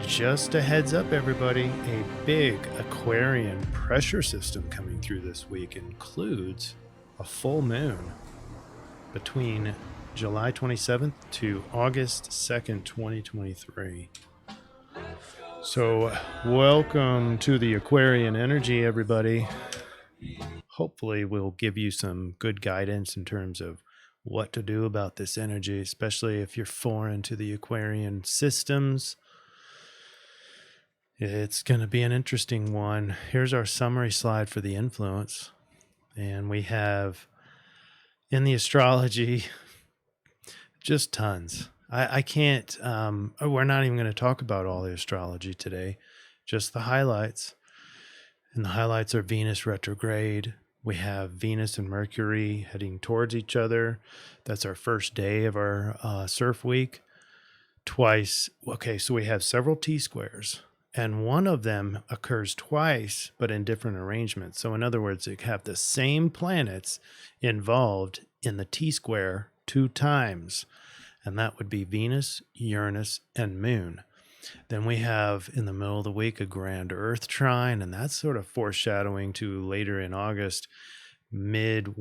Just a heads up, everybody, a big Aquarian pressure system coming through this week includes a full moon between July 27th to August 2nd, 2023. So, welcome to the Aquarian energy, everybody. Hopefully, we'll give you some good guidance in terms of what to do about this energy, especially if you're foreign to the Aquarian systems. It's going to be an interesting one. Here's our summary slide for the influence. And we have in the astrology, just tons. I can't, we're not even going to talk about all the astrology today, just the highlights. And the highlights are Venus retrograde. We have Venus and Mercury heading towards each other. That's our first day of our CIRF week. Twice. Okay, so we have several T-squares. And one of them occurs twice, but in different arrangements. So in other words, you have the same planets involved in the T-square 2 times. And that would be Venus, Uranus, and Moon. Then we have in the middle of the week a grand Earth trine, and that's sort of foreshadowing to later in August, mid-month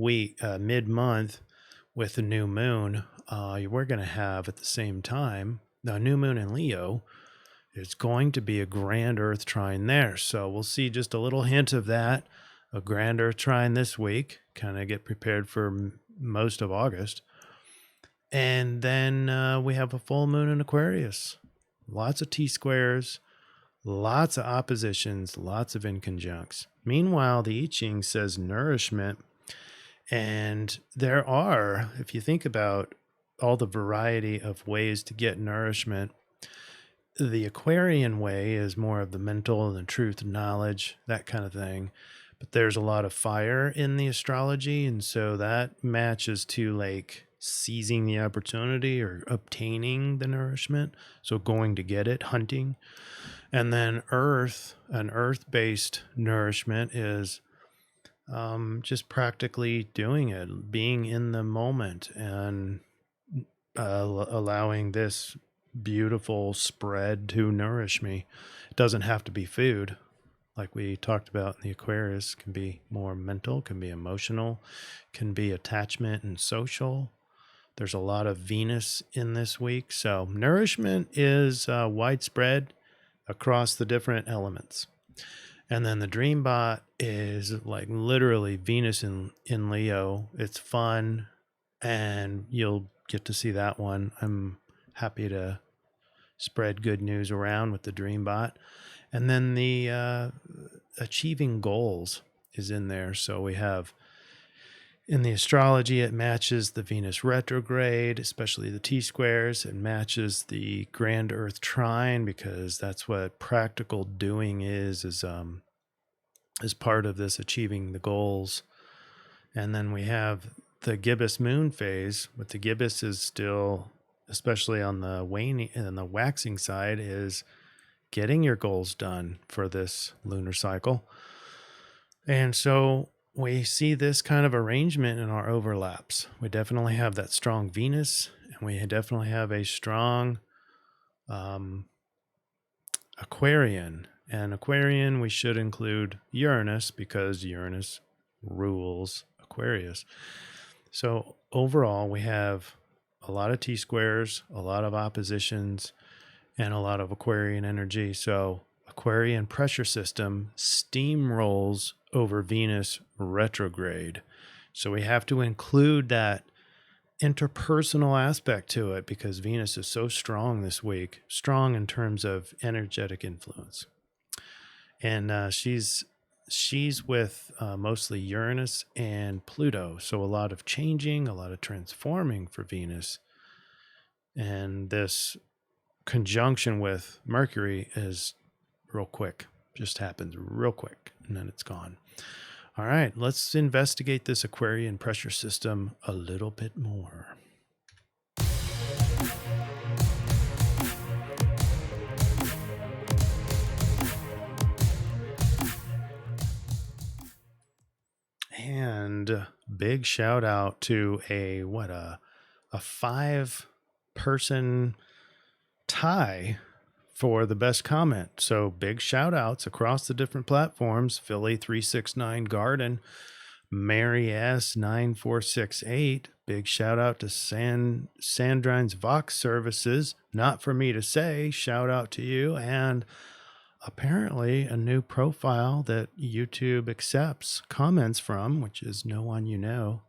with the new moon. We're going to have at the same time the new moon in Leo. It's going to be a grand Earth trine there. So we'll see just a little hint of that. A grand Earth trine this week. Kind of get prepared for most of August. And then we have a full moon in Aquarius. Lots of T-squares, lots of oppositions, lots of inconjuncts. Meanwhile, the I-Ching says nourishment. And there are, if you think about all the variety of ways to get nourishment, the Aquarian way is more of the mental and the truth, knowledge, that kind of thing. But there's a lot of fire in the astrology, and so that matches to like seizing the opportunity or obtaining the nourishment. So going to get it, hunting. And then earth, an earth-based nourishment is just practically doing it, being in the moment and allowing this beautiful spread to nourish me. It doesn't have to be food, like we talked about in the Aquarius. It can be more mental, can be emotional, can be attachment and social. There's a lot of Venus in this week, so nourishment is widespread across the different elements. And then the dream bot is like literally Venus in Leo. It's fun, and you'll get to see that one. I'm happy to spread good news around with the dream bot. And then the achieving goals is in there. So we have in the astrology, it matches the Venus retrograde, especially the T-squares. It matches the grand Earth trine because that's what practical doing is part of this achieving the goals. And then we have the gibbous moon phase, but the gibbous is still, especially on the waning and the waxing side, is getting your goals done for this lunar cycle. And so we see this kind of arrangement in our overlaps. We definitely have that strong Venus, and we definitely have a strong Aquarian. And Aquarian, we should include Uranus because Uranus rules Aquarius. So overall, we have a lot of T-squares, a lot of oppositions, and a lot of Aquarian energy. So Aquarian pressure system steamrolls over Venus retrograde. So we have to include that interpersonal aspect to it because Venus is so strong this week, strong in terms of energetic influence. And she's with mostly Uranus and Pluto. So a lot of changing, a lot of transforming for Venus. And this conjunction with Mercury is real quick, just happens real quick, and then it's gone. All right, let's investigate this Aquarian pressure system a little bit more. And big shout out to a 5-person tie for the best comment. So big shout outs across the different platforms. Philly 369 Garden, Mary S 9468. Big shout out to Sandrine's Vox Services. Not for me to say. Shout out to you. And apparently a new profile that YouTube accepts comments from, which is No One You Know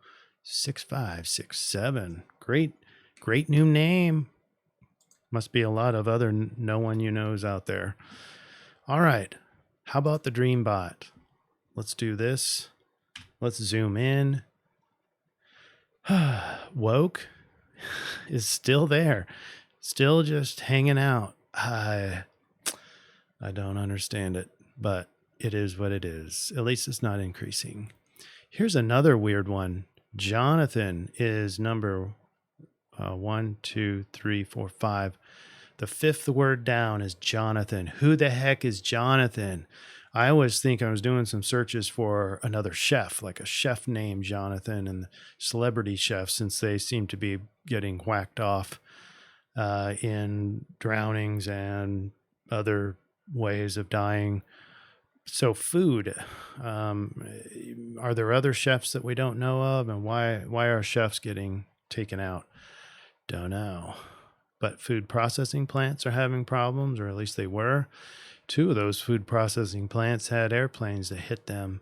6567. Great new name. Must be a lot of other No One You Knows out there. All right. How about the Dreambot? Let's do this. Let's zoom in. Woke is still there. Still just hanging out. I don't understand it, but it is what it is. At least it's not increasing. Here's another weird one. Jonathan is number 1, 2, 3, 4, 5. The fifth word down is Jonathan. Who the heck is Jonathan? I always think I was doing some searches for another chef, like a chef named Jonathan, and celebrity chefs, since they seem to be getting whacked off in drownings and other ways of dying. So food, are there other chefs that we don't know of, and why are chefs getting taken out? Don't know. But food processing plants are having problems, or at least they were. 2 of those food processing plants had airplanes that hit them.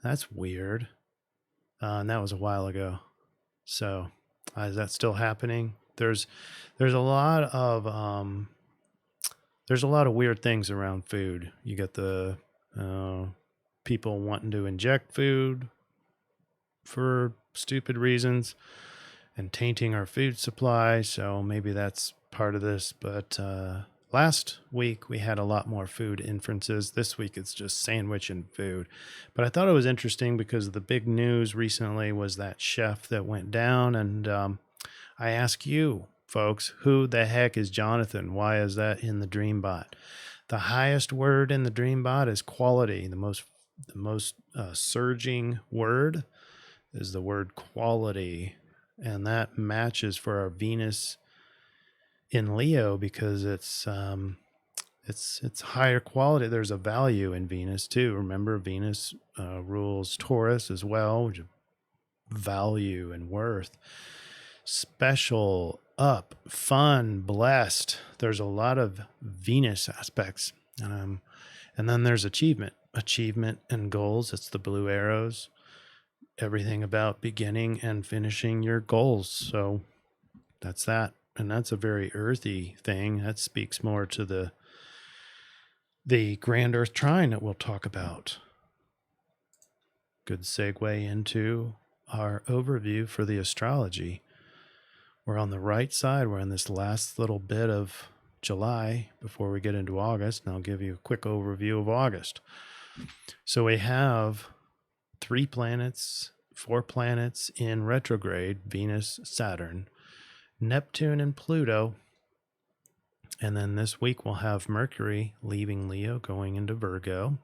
That's weird. And that was a while ago. So is that still happening? There's a lot of weird things around food. You get the people wanting to inject food for stupid reasons and tainting our food supply. So maybe that's part of this. But last week we had a lot more food inferences. This week it's just sandwich and food. But I thought it was interesting because the big news recently was that chef that went down. And I ask you, folks, who the heck is Jonathan? Why is that in the Dreambot? The highest word in the Dreambot is quality. The most surging word is the word quality. And that matches for our Venus in Leo because it's higher quality. There's a value in Venus too. Remember, Venus rules Taurus as well, which is value and worth. Special, up, fun, blessed. There's a lot of Venus aspects. And then there's achievement and goals. It's the blue arrows. Everything about beginning and finishing your goals. So that's that. And that's a very earthy thing. That speaks more to the grand earth trine that we'll talk about. Good segue into our overview for the astrology. We're on the right side. We're in this last little bit of July before we get into August. And I'll give you a quick overview of August. So we have 4 planets in retrograde: Venus, Saturn, Neptune, and Pluto. And then this week we'll have Mercury leaving Leo, going into Virgo.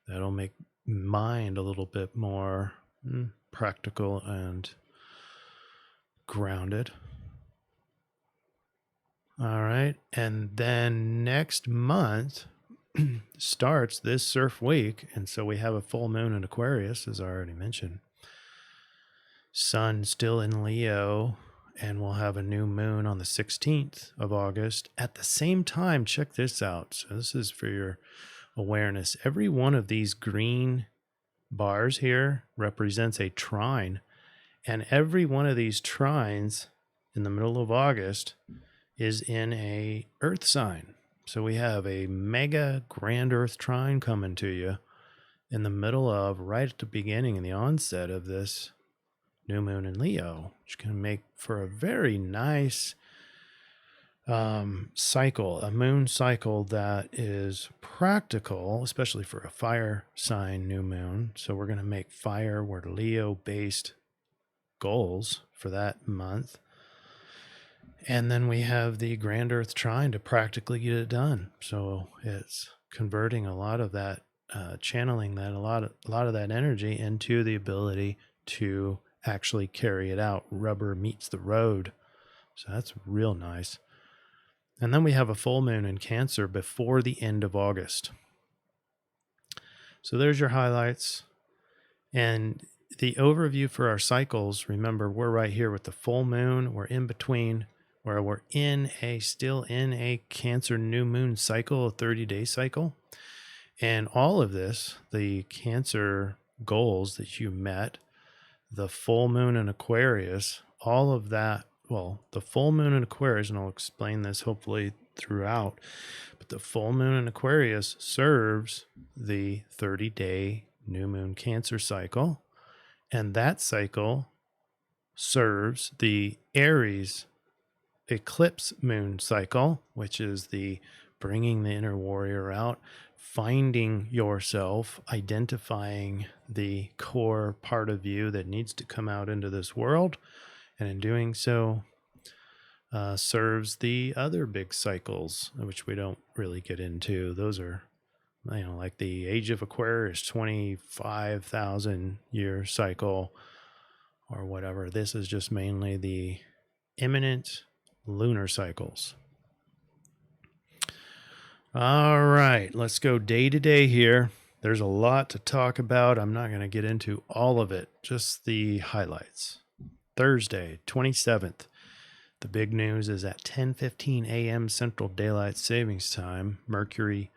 That'll make mind a little bit more practical and grounded. All right. And then next month starts this CIRF week. And so we have a full moon in Aquarius, as I already mentioned. Sun still in Leo, and we'll have a new moon on the 16th of August. At the same time, check this out. So this is for your awareness. Every one of these green bars here represents a trine. And every one of these trines in the middle of August is in a earth sign. So we have a mega grand earth trine coming to you in the middle of, right at the beginning, in the onset of this new moon in Leo, which can make for a very nice cycle, a moon cycle that is practical, especially for a fire sign new moon. So we're going to make fire or Leo-based goals for that month. And then we have the grand earth trine to practically get it done. So it's converting a lot of that, channeling that, a lot of that energy into the ability to actually carry it out. Rubber meets the road. So that's real nice. And then we have a full moon in Cancer before the end of August. So there's your highlights. And the overview for our cycles, remember, we're right here with the full moon. We're in between, where we're still in a Cancer new moon cycle, a 30-day cycle. And all of this, the Cancer goals that you met, the full moon in Aquarius, all of that, well, the full moon in Aquarius, and I'll explain this hopefully throughout, but the full moon in Aquarius serves the 30-day new moon Cancer cycle, and that cycle serves the Aries eclipse moon cycle, which is the bringing the inner warrior out, finding yourself, identifying the core part of you that needs to come out into this world, and in doing so serves the other big cycles, which we don't really get into. Those are, like the age of Aquarius, 25,000 year cycle or whatever. This is just mainly the imminent lunar cycles. All right, let's go day to day here. There's a lot to talk about. I'm not going to get into all of it, just the highlights. Thursday, 27th. The big news is at 10:15 a.m. Central Daylight Savings Time, Mercury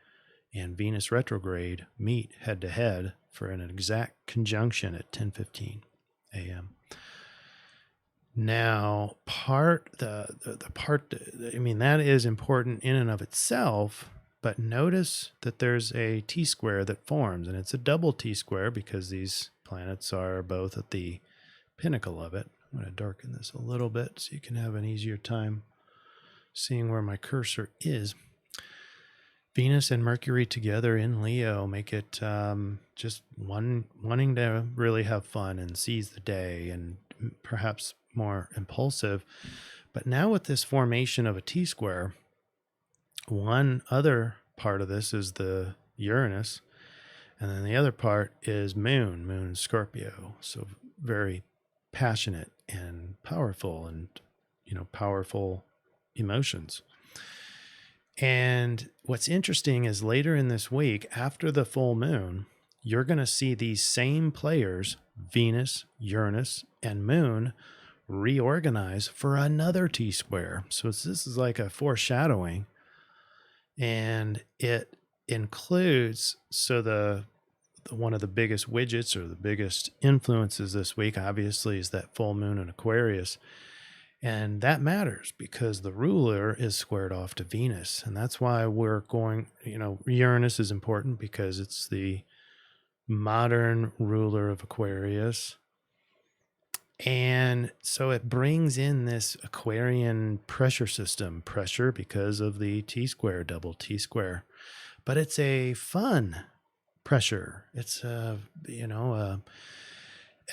and Venus retrograde meet head to head for an exact conjunction at 10:15 a.m. Now, that is important in and of itself, but notice that there's a T-square that forms, and it's a double T-square because these planets are both at the pinnacle of it. I'm going to darken this a little bit so you can have an easier time seeing where my cursor is. Venus and Mercury together in Leo make it just wanting to really have fun and seize the day and perhaps more impulsive. But now with this formation of a T-square, one other part of this is the Uranus, and then the other part is Moon Scorpio. So very passionate and powerful, and powerful emotions. And what's interesting is later in this week, after the full moon, you're going to see these same players, Venus, Uranus, and Moon, reorganize for another T-square. So this is like a foreshadowing, and it includes, so one of the biggest widgets or the biggest influences this week obviously is that full moon in Aquarius. And that matters because the ruler is squared off to Venus. And that's why we're going, Uranus is important because it's the modern ruler of Aquarius. And so it brings in this Aquarian pressure system, pressure because of the T-square, double T-square. But it's a fun pressure. It's a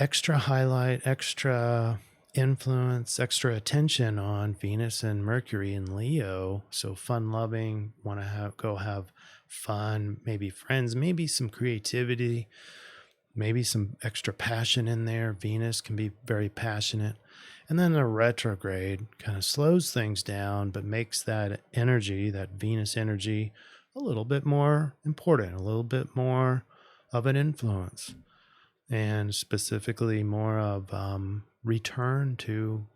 extra highlight, extra influence, extra attention on Venus and Mercury in Leo. So fun loving, want to go have fun, maybe friends, maybe some creativity, maybe some extra passion in there. Venus can be very passionate. And then the retrograde kind of slows things down, but makes that energy, that Venus energy, a little bit more important, a little bit more of an influence, and specifically more of return to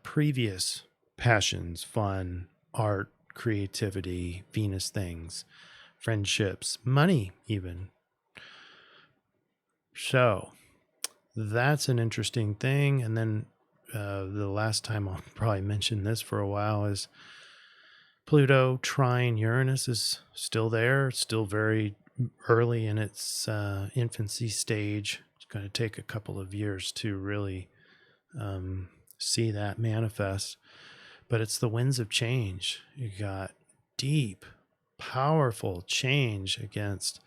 previous passions, fun, art, creativity, Venus things, friendships, money even. So that's an interesting thing. And then the last time I'll probably mention this for a while is Pluto trine Uranus is still there. It's still very early in its infancy stage. It's going to take a couple of years to really see that manifest. But it's the winds of change. You got deep, powerful change against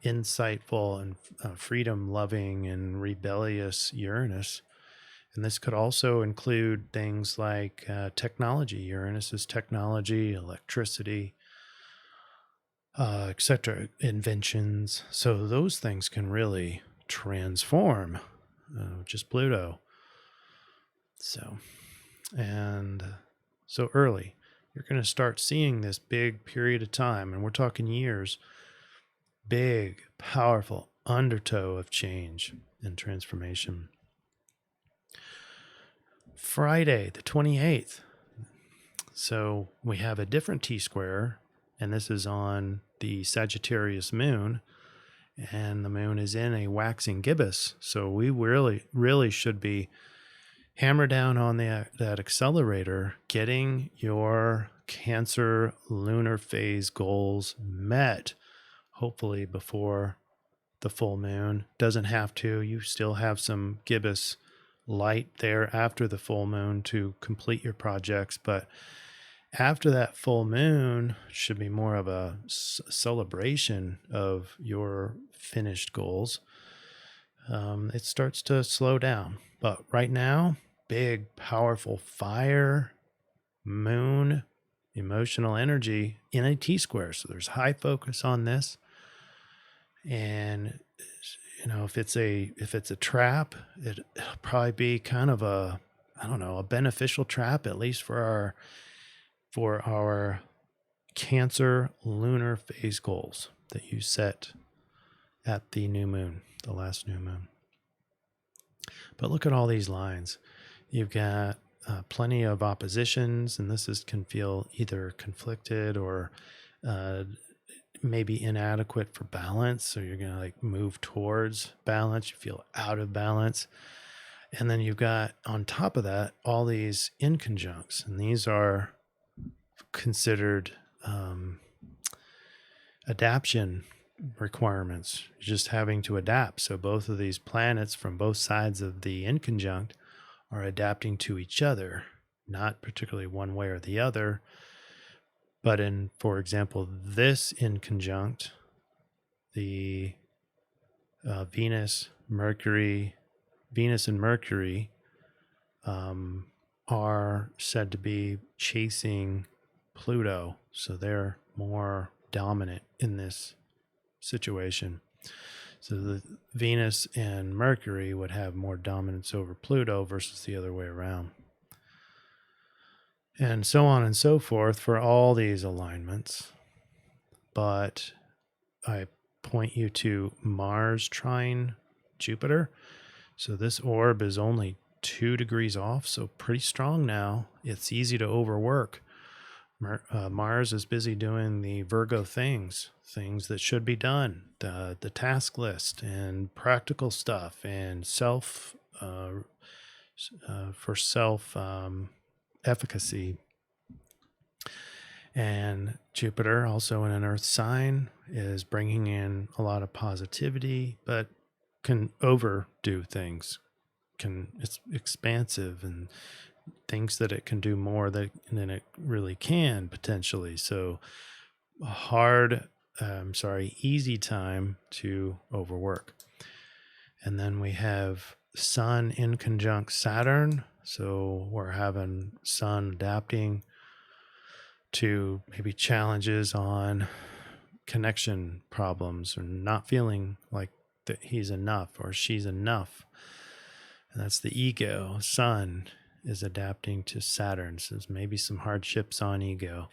insightful and freedom-loving and rebellious Uranus. And this could also include things like technology. Uranus is technology, electricity, etc., inventions. So those things can really transform, just Pluto. So early. you're going to start seeing this big period of time, and we're talking years, big, powerful undertow of change and transformation. Friday, the 28th. So we have a different T-square, and this is on the Sagittarius moon, and the moon is in a waxing gibbous. So we really should be hammer down on that accelerator, getting your Cancer lunar phase goals met, hopefully before the full moon. Doesn't have to. You still have some gibbous light there after the full moon to complete your projects, but after that full moon should be more of a celebration of your finished goals. It starts to slow down, but right now, big, powerful fire, moon, emotional energy in a T-square. So there's high focus on this. And if it's a trap, it'll probably be kind of a beneficial trap, at least for our Cancer lunar phase goals that you set at the new moon, the last new moon. But look at all these lines. You've got plenty of oppositions, and can feel either conflicted or maybe inadequate for balance. So you're going to move towards balance. You feel out of balance. And then you've got on top of that all these inconjuncts, and these are considered adaptation requirements. You're just having to adapt. So both of these planets from both sides of the inconjunct are adapting to each other, not particularly one way or the other, but for example, this inconjunct, the Venus and Mercury are said to be chasing Pluto, so they're more dominant in this situation. So the Venus and Mercury would have more dominance over Pluto versus the other way around. And so on and so forth for all these alignments. But I point you to Mars trine Jupiter. So this orb is only 2 degrees off, so pretty strong now. It's easy to overwork. Mars is busy doing the Virgo things that should be done, the task list and practical stuff and self efficacy. And Jupiter, also in an Earth sign, is bringing in a lot of positivity, but can overdo things. It's expansive and thinks that it can do more than it really can potentially. So easy time to overwork. And then we have Sun in conjunct Saturn. So we're having Sun adapting to maybe challenges on connection problems or not feeling like that he's enough or she's enough. And that's the ego. Sun is adapting to Saturn. So there's maybe some hardships on ego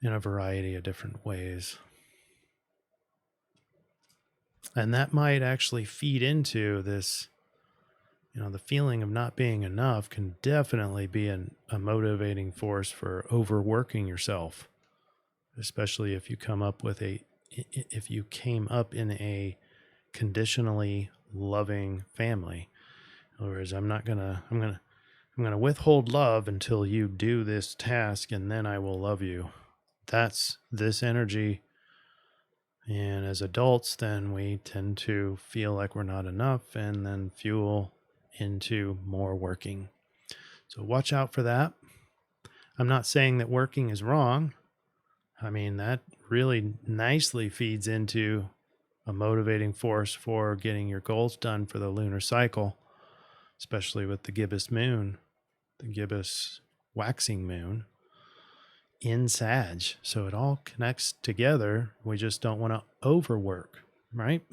in a variety of different ways. And that might actually feed into this, the feeling of not being enough can definitely be a motivating force for overworking yourself, especially if you came up in a conditionally loving family. In other words, I'm going to withhold love until you do this task, and then I will love you. That's this energy. And as adults, then we tend to feel like we're not enough and then fuel into more working. So watch out for that. I'm not saying that working is wrong. I mean, that really nicely feeds into a motivating force for getting your goals done for the lunar cycle, especially with the gibbous moon, the gibbous waxing moon in Sag. So it all connects together. We just don't want to overwork, right?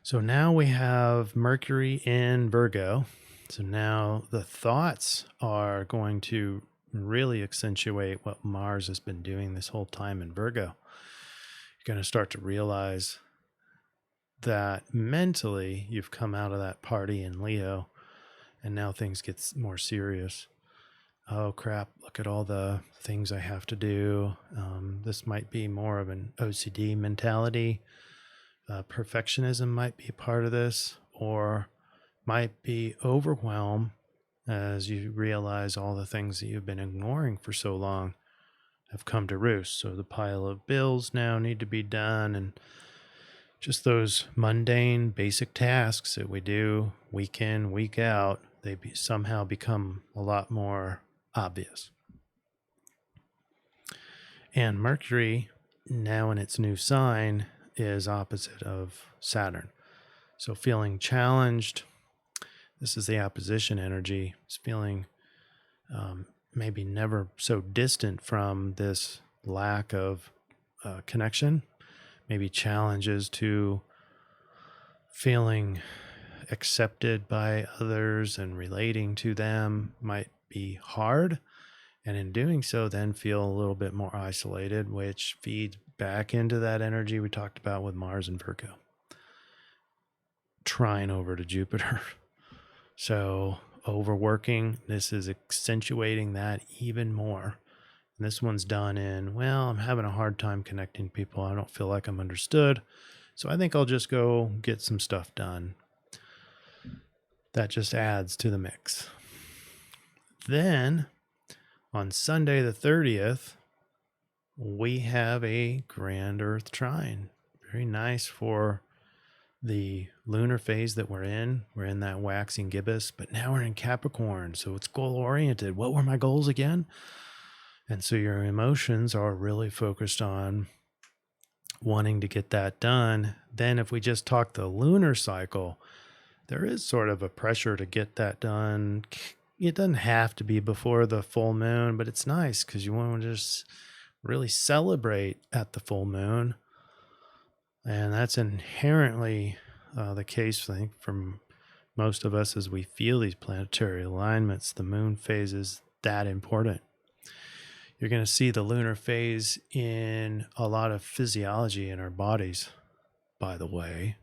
So now we have Mercury in Virgo. So now the thoughts are going to really accentuate what Mars has been doing this whole time in Virgo. You're going to start to realize that mentally you've come out of that party in Leo, and now things get more serious. Oh crap, look at all the things I have to do. This might be more of an OCD mentality. Perfectionism might be a part of this, or might be overwhelm as you realize all the things that you've been ignoring for so long have come to roost. So the pile of bills now need to be done, and just those mundane basic tasks that we do week in, week out, they somehow become a lot more obvious. And Mercury, now in its new sign, is opposite of Saturn. So feeling challenged, this is the opposition energy. It's feeling maybe never so distant from this lack of connection, maybe challenges to feeling accepted by others and relating to them might be hard. And in doing so, then feel a little bit more isolated, which feeds back into that energy we talked about with Mars and Virgo, trine over to Jupiter. So overworking, this is accentuating that even more. And this one's done in, well, I'm having a hard time connecting people. I don't feel like I'm understood. So I think I'll just go get some stuff done. That just adds to the mix. Then on Sunday the 30th, we have a grand Earth trine. Very nice for the lunar phase that we're in. We're in that waxing gibbous, but now we're in Capricorn, so it's goal-oriented. What were my goals again? And so your emotions are really focused on wanting to get that done. Then if we just talk the lunar cycle, there is sort of a pressure to get that done. It doesn't have to be before the full moon, but it's nice because you want to just really celebrate at the full moon. And that's inherently the case, I think, for most of us as we feel these planetary alignments. The moon phase is that important. You're going to see the lunar phase in a lot of physiology in our bodies, by the way,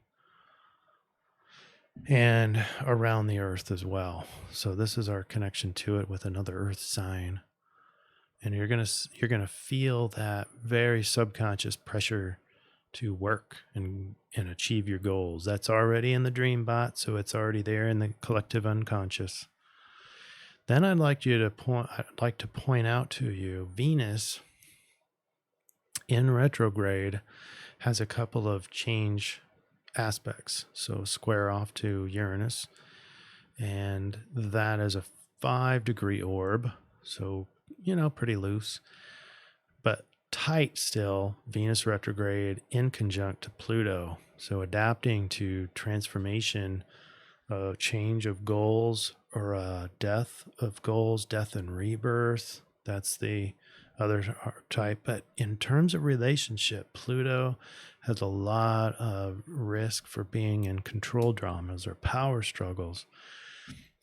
and around the earth as well. So this is our connection to it with another earth sign. And you're going to feel that very subconscious pressure to work and achieve your goals. That's already in the dream bot, so it's already there in the collective unconscious. Then I'd like to point out to you, Venus in retrograde has a couple of change aspects. So square off to Uranus, and that is a 5-degree orb. So, pretty loose, but tight still. Venus retrograde in conjunct to Pluto. So adapting to transformation, change of goals, or death of goals, death and rebirth. That's the other type. But in terms of relationship, Pluto has a lot of risk for being in control dramas or power struggles.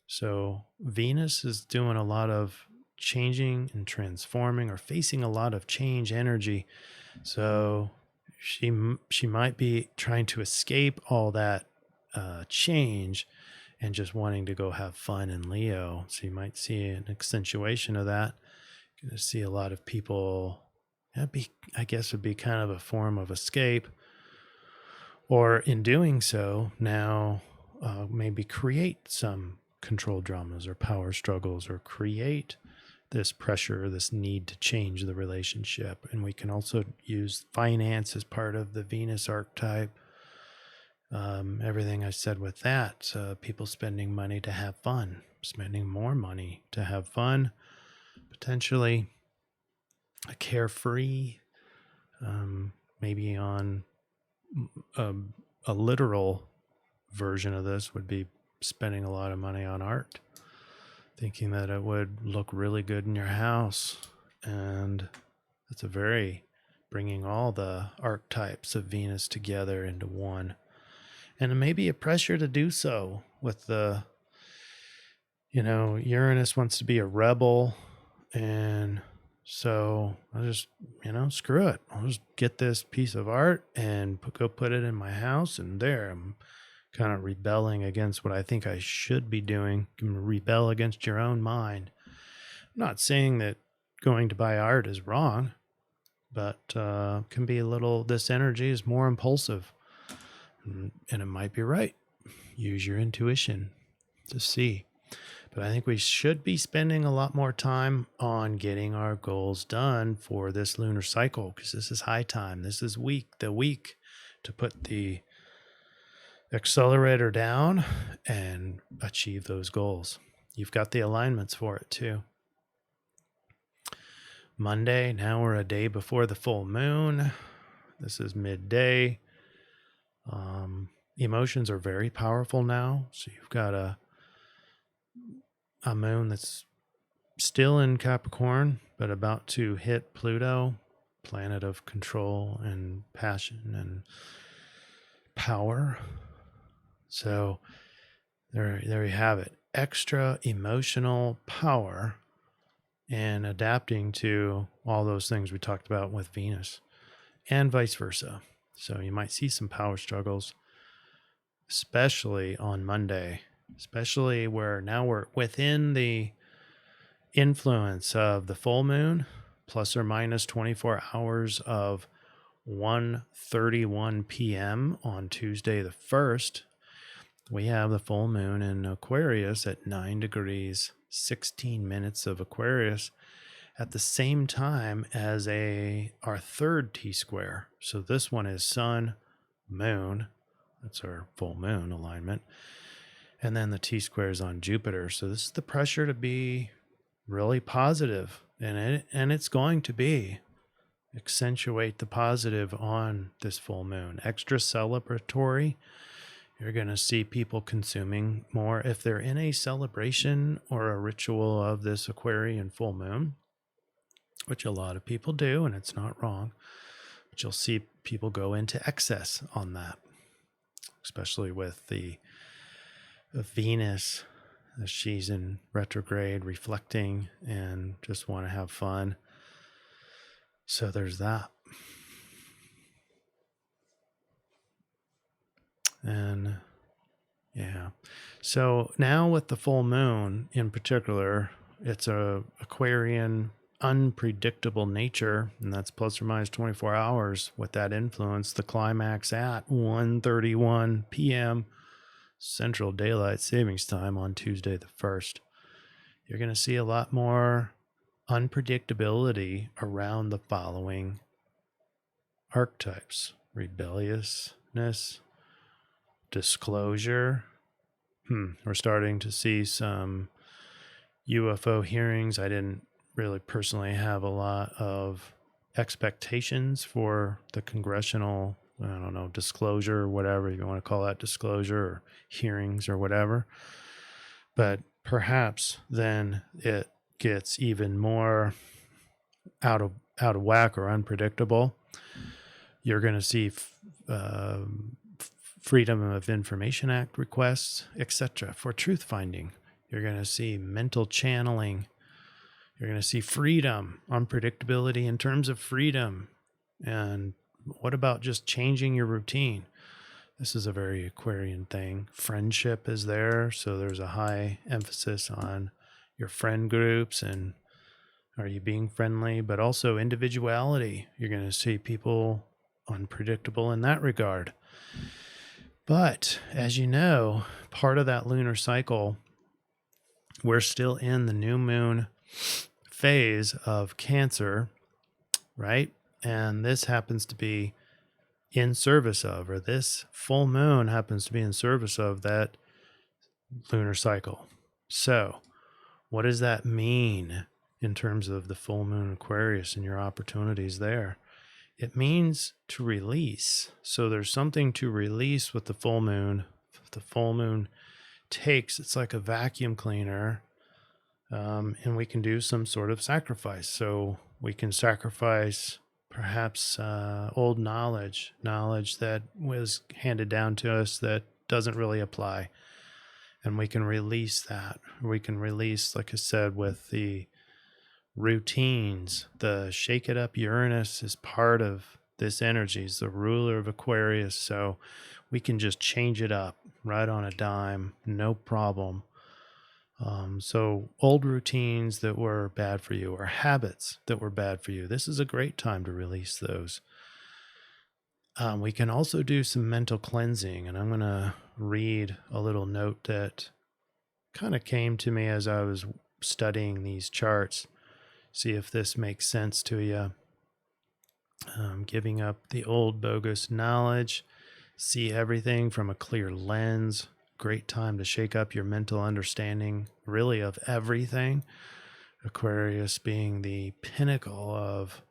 So Venus is doing a lot of changing and transforming, or facing a lot of change energy. So she might be trying to escape all that change and just wanting to go have fun in Leo. So you might see an accentuation of that. You're going to see a lot of people, I guess would be kind of a form of escape, or in doing so now maybe create some control dramas or power struggles, or create this pressure, this need to change the relationship. And we can also use finance as part of the Venus archetype. Everything I said with that, people spending money to have fun, spending more money to have fun, potentially a carefree, maybe on a literal version of this would be spending a lot of money on art, thinking that it would look really good in your house. And it's bringing all the archetypes of Venus together into one. And it may be a pressure to do so with Uranus wants to be a rebel, And so I just, screw it. I'll just get this piece of art and go put it in my house. And there, I'm kind of rebelling against what I think I should be doing. You can rebel against your own mind. I'm not saying that going to buy art is wrong, but can be this energy is more impulsive. And it might be right. Use your intuition to see. But I think we should be spending a lot more time on getting our goals done for this lunar cycle, because this is high time. This is the week to put the accelerator down and achieve those goals. You've got the alignments for it too. Monday, now we're a day before the full moon. This is midday. Emotions are very powerful now. So you've got a moon that's still in Capricorn, but about to hit Pluto, planet of control and passion and power. So there you have it. Extra emotional power and adapting to all those things we talked about with Venus and vice versa. So you might see some power struggles, especially on Monday, especially where now we're within the influence of the full moon, plus or minus 24 hours of 1:31 p.m. on Tuesday the 1st. We have the full moon in Aquarius at 9 degrees, 16 minutes of Aquarius at the same time as our third T-square. So this one is Sun, Moon. That's our full moon alignment. And then the T-square is on Jupiter. So this is the pressure to be really positive. And it's going to be. Accentuate the positive on this full moon. Extra celebratory. You're going to see people consuming more. If they're in a celebration or a ritual of this Aquarian full moon, which a lot of people do, and it's not wrong, but you'll see people go into excess on that, especially with the Venus, as she's in retrograde, reflecting, and just want to have fun. So there's that. And yeah. So now with the full moon in particular, it's a Aquarian unpredictable nature, and that's plus or minus 24 hours with that influence. The climax at 1:31 p.m. Central Daylight Savings Time on Tuesday the 1st. You're going to see a lot more unpredictability around the following archetypes: rebelliousness, disclosure. We're starting to see some UFO hearings. I didn't really personally have a lot of expectations for the congressional, disclosure, or whatever you want to call that, disclosure or hearings or whatever. But perhaps then it gets even more out of whack or unpredictable. You're going to see Freedom of Information Act requests, etc. for truth finding. You're going to see mental channeling. You're going to see freedom, unpredictability in terms of freedom. And what about just changing your routine? This is a very Aquarian thing. Friendship is there, so there's a high emphasis on your friend groups and are you being friendly, but also individuality. You're going to see people unpredictable in that regard. But as you know, part of that lunar cycle, we're still in the new moon phase of Cancer, right? And this happens to be in service of, or this full moon happens to be in service of that lunar cycle. So what does that mean in terms of the full moon Aquarius and your opportunities there? It means to release. So there's something to release with the full moon. The full moon takes, it's like a vacuum cleaner, and we can do some sort of sacrifice. So we can sacrifice perhaps old knowledge that was handed down to us that doesn't really apply. And we can release that. We can release, like I said, with the routines. The shake it up Uranus is part of this energy. It's the ruler of Aquarius, so we can just change it up right on a dime, no problem. So old routines that were bad for you or habits that were bad for you, this is a great time to release those. We can also do some mental cleansing, and I'm going to read a little note that kind of came to me as I was studying these charts. See if this makes sense to you. Giving up the old bogus knowledge, see everything from a clear lens. Great time to shake up your mental understanding, really, of everything. Aquarius being the pinnacle of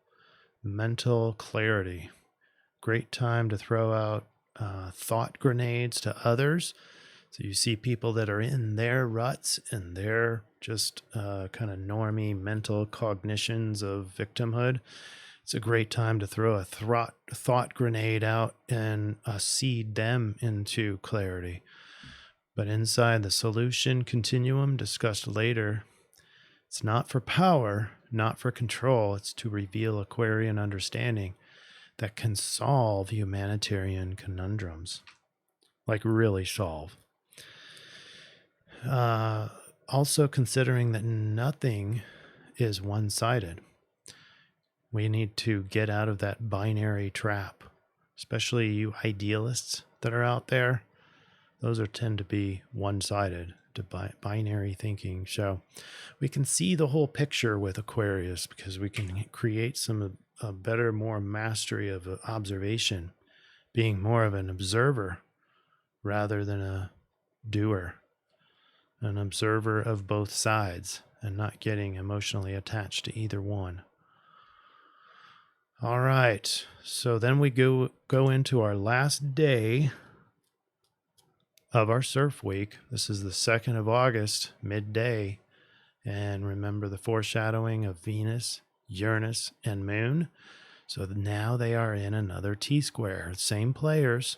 mental clarity. Great time to throw out thought grenades to others. So you see people that are in their ruts and their just kind of normie mental cognitions of victimhood. It's a great time to throw a thought grenade out and seed them into clarity. But inside the solution continuum discussed later, it's not for power, not for control. It's to reveal Aquarian understanding that can solve humanitarian conundrums, like really solve. Also considering that nothing is one-sided. We need to get out of that binary trap, especially you idealists that are out there. Those tend to be one-sided, to binary thinking. So we can see the whole picture with Aquarius because we can create a better, more mastery of observation, being more of an observer rather than a doer, an observer of both sides and not getting emotionally attached to either one. All right, so then we go into our last day of our CIRF week. This is the 2nd of August, midday. And remember the foreshadowing of Venus, Uranus, and Moon. So now they are in another T-square. Same players,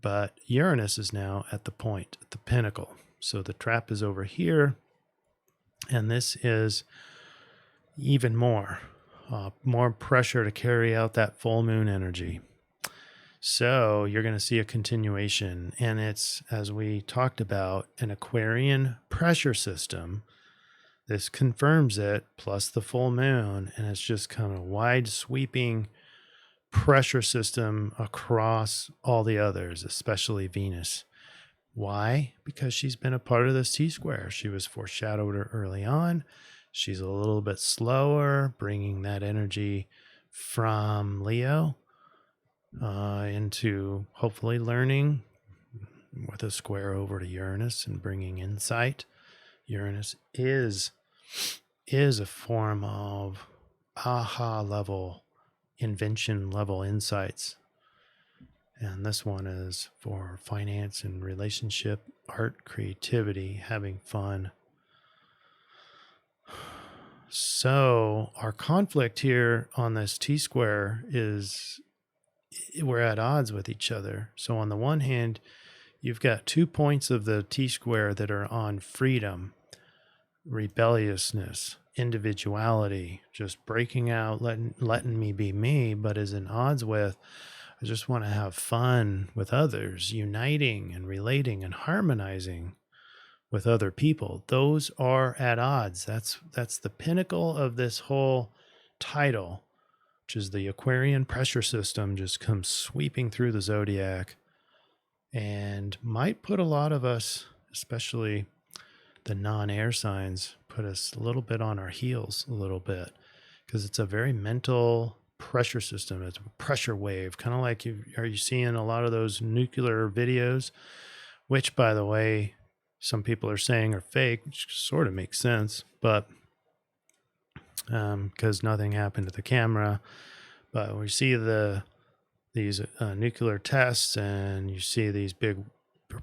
but Uranus is now at the point, at the pinnacle. So the trap is over here. And this is even more pressure to carry out that full moon energy. So you're going to see a continuation, and it's, as we talked about, an Aquarian pressure system. This confirms it, plus the full moon, and it's just kind of wide sweeping pressure system across all the others, especially Venus. Why? Because she's been a part of this T-square. She was foreshadowed early on. She's a little bit slower, bringing that energy from Leo into hopefully learning with a square over to Uranus and bringing insight. Uranus is a form of aha level, invention level insights. And this one is for finance and relationship, art, creativity, having fun. So our conflict here on this T-square is we're at odds with each other. So on the one hand, you've got 2 points of the T-square that are on freedom, rebelliousness, individuality, just breaking out, letting me be me, but is in odds with, I just want to have fun with others, uniting and relating and harmonizing with other people. Those are at odds. That's the pinnacle of this whole title, which is the Aquarian pressure system, just comes sweeping through the zodiac and might put a lot of us, especially the non-air signs, put us a little bit on our heels a little bit, because it's a very mental pressure system. It's a pressure wave, kind of like are you seeing a lot of those nuclear videos, which, by the way, some people are saying are fake, which sort of makes sense, but because nothing happened to the camera. But we see these nuclear tests, and you see these big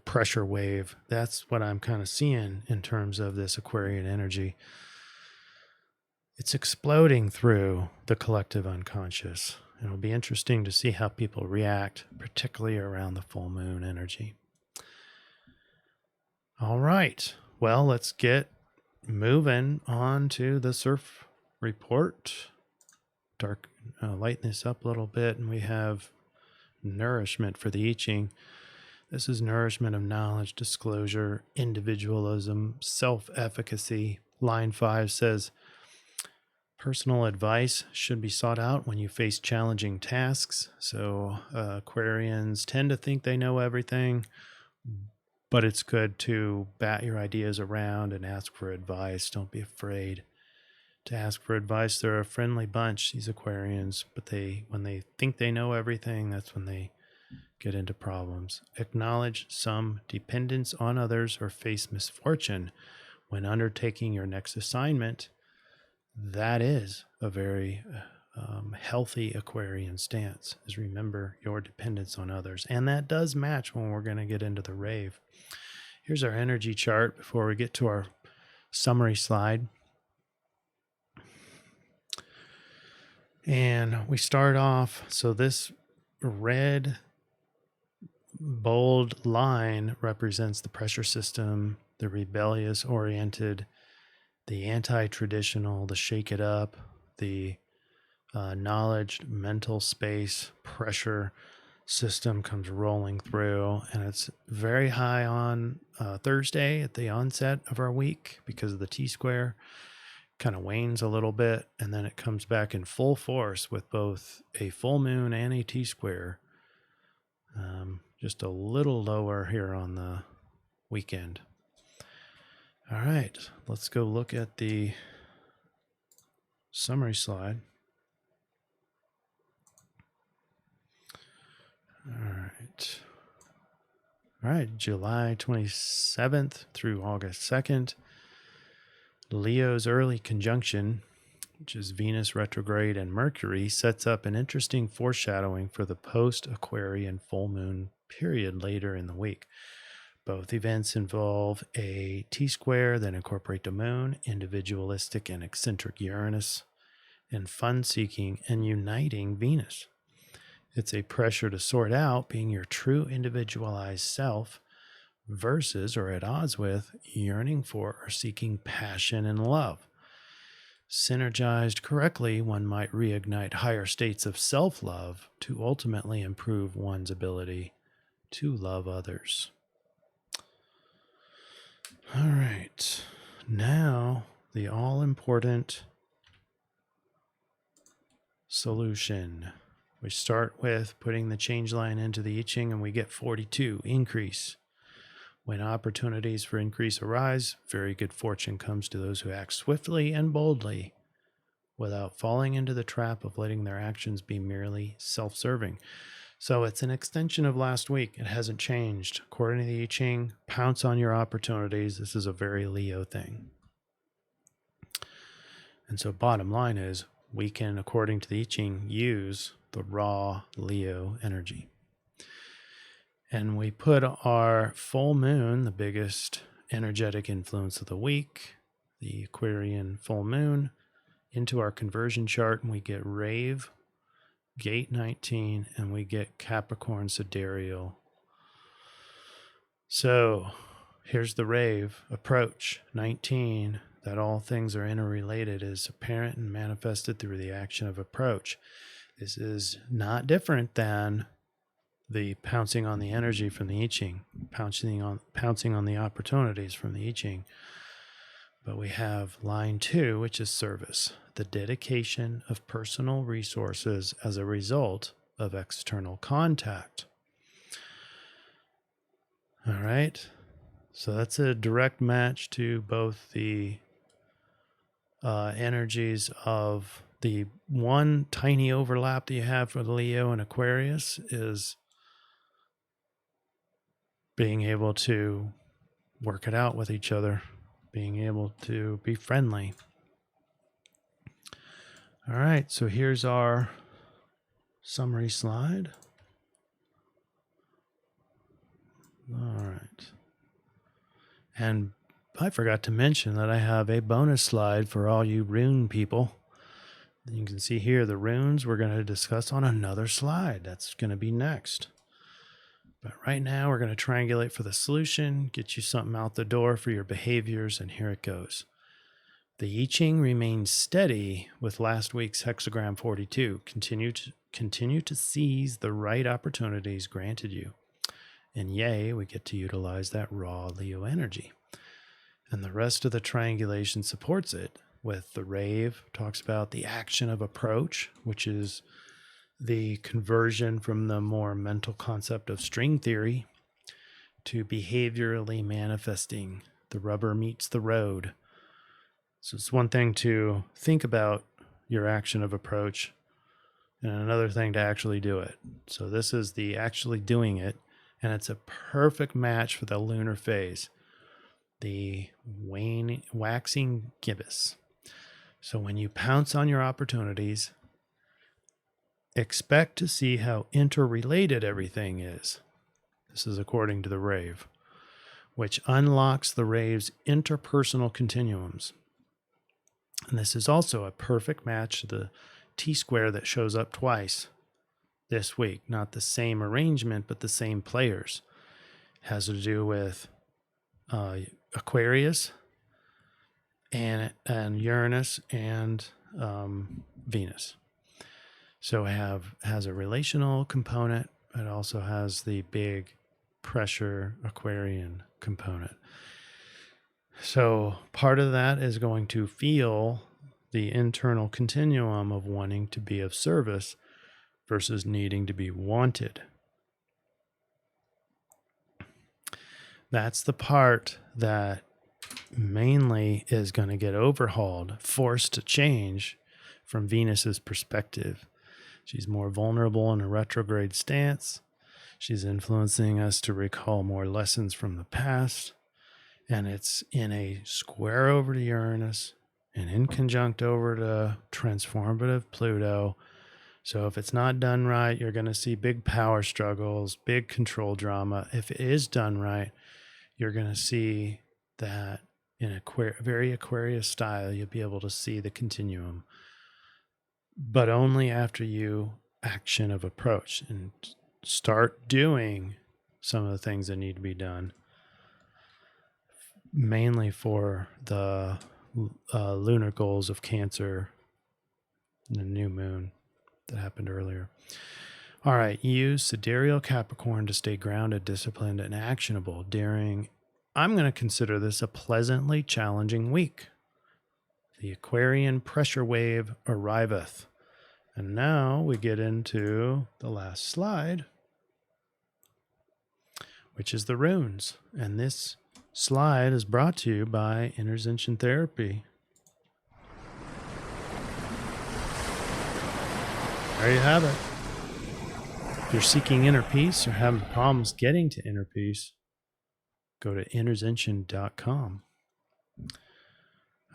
pressure wave. That's what I'm kind of seeing in terms of this Aquarian energy. It's exploding through the collective unconscious. It'll be interesting to see how people react, particularly around the full moon energy. All right. Well, let's get moving on to the CIRF report. Lighten this up a little bit, and we have nourishment for the I-Ching. This is nourishment of knowledge, disclosure, individualism, self-efficacy. Line 5 says, personal advice should be sought out when you face challenging tasks. So Aquarians tend to think they know everything, but it's good to bat your ideas around and ask for advice. Don't be afraid to ask for advice. They're a friendly bunch, these Aquarians, but when they think they know everything, that's when they get into problems. Acknowledge some dependence on others or face misfortune when undertaking your next assignment. That is a very healthy Aquarian stance, is remember your dependence on others. And that does match when we're going to get into the rave. Here's our energy chart before we get to our summary slide. And we start off, so this red bold line represents the pressure system, the rebellious oriented, the anti-traditional, the shake it up, the knowledge, mental space, pressure system comes rolling through. And it's very high on Thursday at the onset of our week because of the T-square. Kind of wanes a little bit, and then it comes back in full force with both a full moon and a T-square. Just a little lower here on the weekend. All right, let's go look at the summary slide. All right, July 27th through August 2nd. Leo's early conjunction, which is Venus retrograde and Mercury, sets up an interesting foreshadowing for the post-Aquarian full moon period later in the week. Both events involve a T-square that incorporate the moon, individualistic and eccentric Uranus, and fun-seeking and uniting Venus. It's a pressure to sort out being your true individualized self versus, or at odds with, yearning for or seeking passion and love. Synergized correctly, one might reignite higher states of self-love to ultimately improve one's ability to love others. All right, now the all-important solution. We start with putting the change line into the I-Ching, and we get 42, increase. When opportunities for increase arise, very good fortune comes to those who act swiftly and boldly without falling into the trap of letting their actions be merely self-serving. So it's an extension of last week. It hasn't changed. According to the I-Ching, pounce on your opportunities. This is a very Leo thing. And so bottom line is, we can, according to the I-Ching, use the raw Leo energy. And we put our full moon, the biggest energetic influence of the week, the Aquarian full moon, into our conversion chart, and we get Rave, Gate 19, and we get Capricorn Sidereal. So here's the Rave, approach 19, that all things are interrelated, is apparent and manifested through the action of approach. This is not different than the pouncing on the energy from the I-Ching, pouncing on the opportunities from the I-Ching. But we have line 2, which is service, the dedication of personal resources as a result of external contact. All right, so that's a direct match to both the energies of the one tiny overlap that you have for the Leo and Aquarius is being able to work it out with each other, being able to be friendly. All right, so here's our summary slide. All right. And I forgot to mention that I have a bonus slide for all you rune people. You can see here the runes we're going to discuss on another slide. That's going to be next. But right now we're going to triangulate for the solution, get you something out the door for your behaviors, and here it goes. The I-Ching remains steady with last week's hexagram 42. Continue to seize the right opportunities granted you. And yay, we get to utilize that raw Leo energy. And the rest of the triangulation supports it, with the rave talks about the action of approach, which is the conversion from the more mental concept of string theory to behaviorally manifesting. The rubber meets the road. So it's one thing to think about your action of approach and another thing to actually do it. So this is the actually doing it, and it's a perfect match for the lunar phase, the waxing gibbous. So when you pounce on your opportunities, expect to see how interrelated everything is. This is according to the rave, which unlocks the rave's interpersonal continuums. And this is also a perfect match to the T-square that shows up twice this week. Not the same arrangement, but the same players. It has to do with Aquarius and Uranus and Venus. So has a relational component. It also has the big pressure Aquarian component. So part of that is going to feel the internal continuum of wanting to be of service versus needing to be wanted. That's the part that mainly is going to get overhauled, forced to change from Venus's perspective. She's more vulnerable in a retrograde stance. She's influencing us to recall more lessons from the past. And it's in a square over to Uranus and in conjunct over to transformative Pluto. So if it's not done right, you're going to see big power struggles, big control drama. If it is done right, you're going to see that in a very Aquarius style, you'll be able to see the continuum. But only after you action of approach and start doing some of the things that need to be done. Mainly for the lunar goals of Cancer and the new moon that happened earlier. All right, use Sidereal Capricorn to stay grounded, disciplined, and actionable during, I'm going to consider this a pleasantly challenging week. The Aquarian pressure wave arriveth. And now we get into the last slide, which is the runes. And this slide is brought to you by Intervention Therapy. There you have it. If you're seeking inner peace or having problems getting to inner peace, go to intervention.com.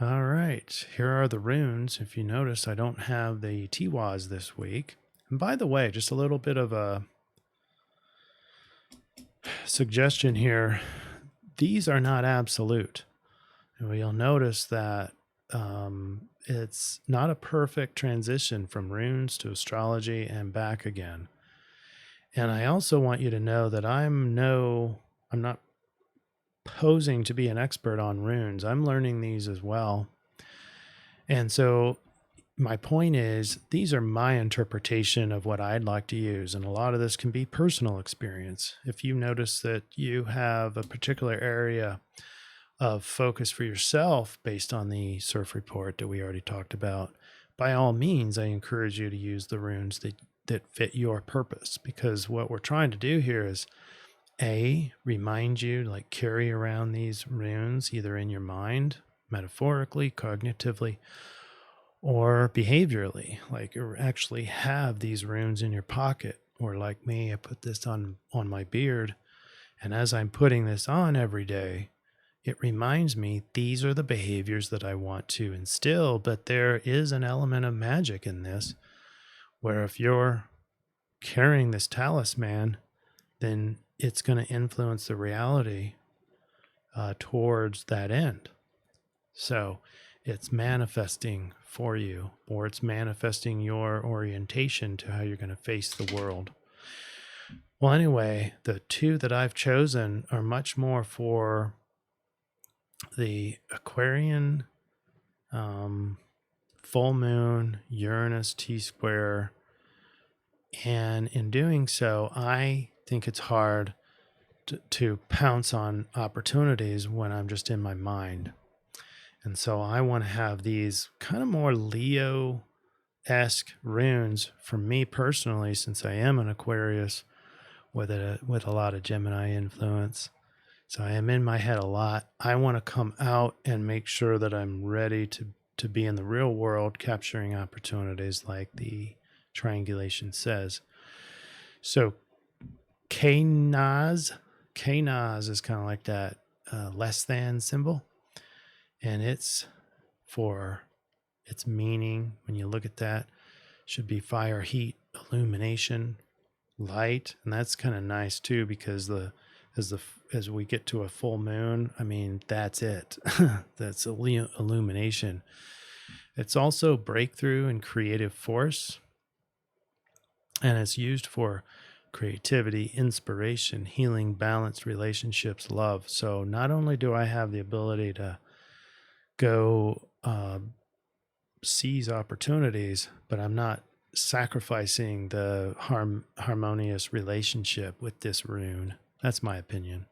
All right, here are the runes. If you notice, I don't have the Tiwaz this week. And by the way, just a little bit of a suggestion here. These are not absolute. And you'll notice that it's not a perfect transition from runes to astrology and back again. And I also want you to know that I'm not posing to be an expert on runes. I'm learning these as well. And so my point is, these are my interpretation of what I'd like to use. And a lot of this can be personal experience. If you notice that you have a particular area of focus for yourself based on the CIRF report that we already talked about, by all means, I encourage you to use the runes that fit your purpose. Because what we're trying to do here is remind you, like carry around these runes either in your mind, metaphorically, cognitively, or behaviorally, like you actually have these runes in your pocket. Or like me, I put this on my beard, and as I'm putting this on every day, it reminds me these are the behaviors that I want to instill. But there is an element of magic in this, where if you're carrying this talisman, then it's going to influence the reality towards that end. So it's manifesting for you, or it's manifesting your orientation to how you're going to face the world. Well, anyway, the two that I've chosen are much more for the Aquarian full moon, Uranus T-square. And in doing so, I think it's hard to pounce on opportunities when I'm just in my mind. And so I want to have these kind of more Leo-esque runes for me personally, since I am an Aquarius with a lot of Gemini influence. So I am in my head a lot. I want to come out and make sure that I'm ready to be in the real world, capturing opportunities like the triangulation says. So K-Naz is kind of like that less than symbol. And it's for its meaning, when you look at that, should be fire, heat, illumination, light. And that's kind of nice too, because as we get to a full moon, I mean, that's it. That's illumination. It's also breakthrough and creative force. And it's used for creativity, inspiration, healing, balance, relationships, love. So not only do I have the ability to go seize opportunities, but I'm not sacrificing the harmonious relationship with this rune. That's my opinion.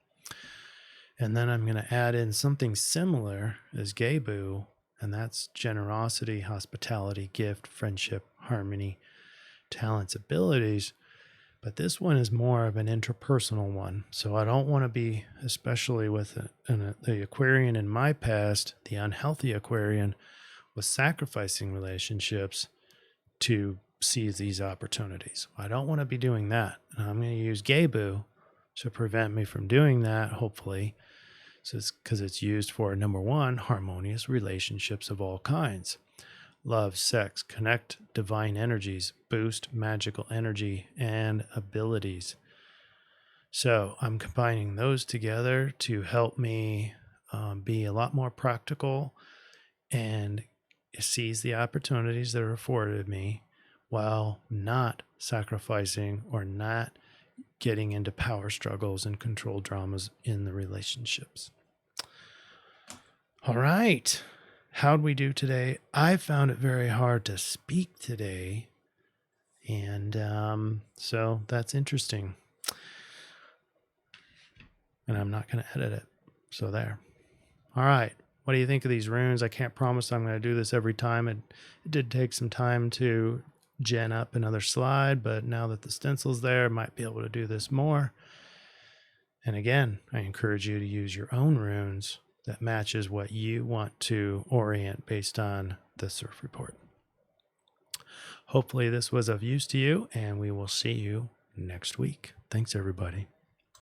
And then I'm going to add in something similar as Gebu, and that's generosity, hospitality, gift, friendship, harmony, talents, abilities. But this one is more of an interpersonal one. So I don't want to be, especially with the Aquarian in my past, the unhealthy Aquarian was sacrificing relationships to seize these opportunities. I don't want to be doing that. And I'm going to use Gebu to prevent me from doing that, hopefully. So it's because it's used for, number one, harmonious relationships of all kinds. Love, sex, connect divine energies, boost magical energy and abilities. So I'm combining those together to help me be a lot more practical and seize the opportunities that are afforded me while not sacrificing or not getting into power struggles and control dramas in the relationships. All right. How'd we do today? I found it very hard to speak today. And so that's interesting. And I'm not going to edit it. So there. All right. What do you think of these runes? I can't promise I'm going to do this every time. It did take some time to gen up another slide, but now that the stencil's there, I might be able to do this more. And again, I encourage you to use your own runes that matches what you want to orient based on the CIRF report. Hopefully this was of use to you, and we will see you next week. Thanks, everybody.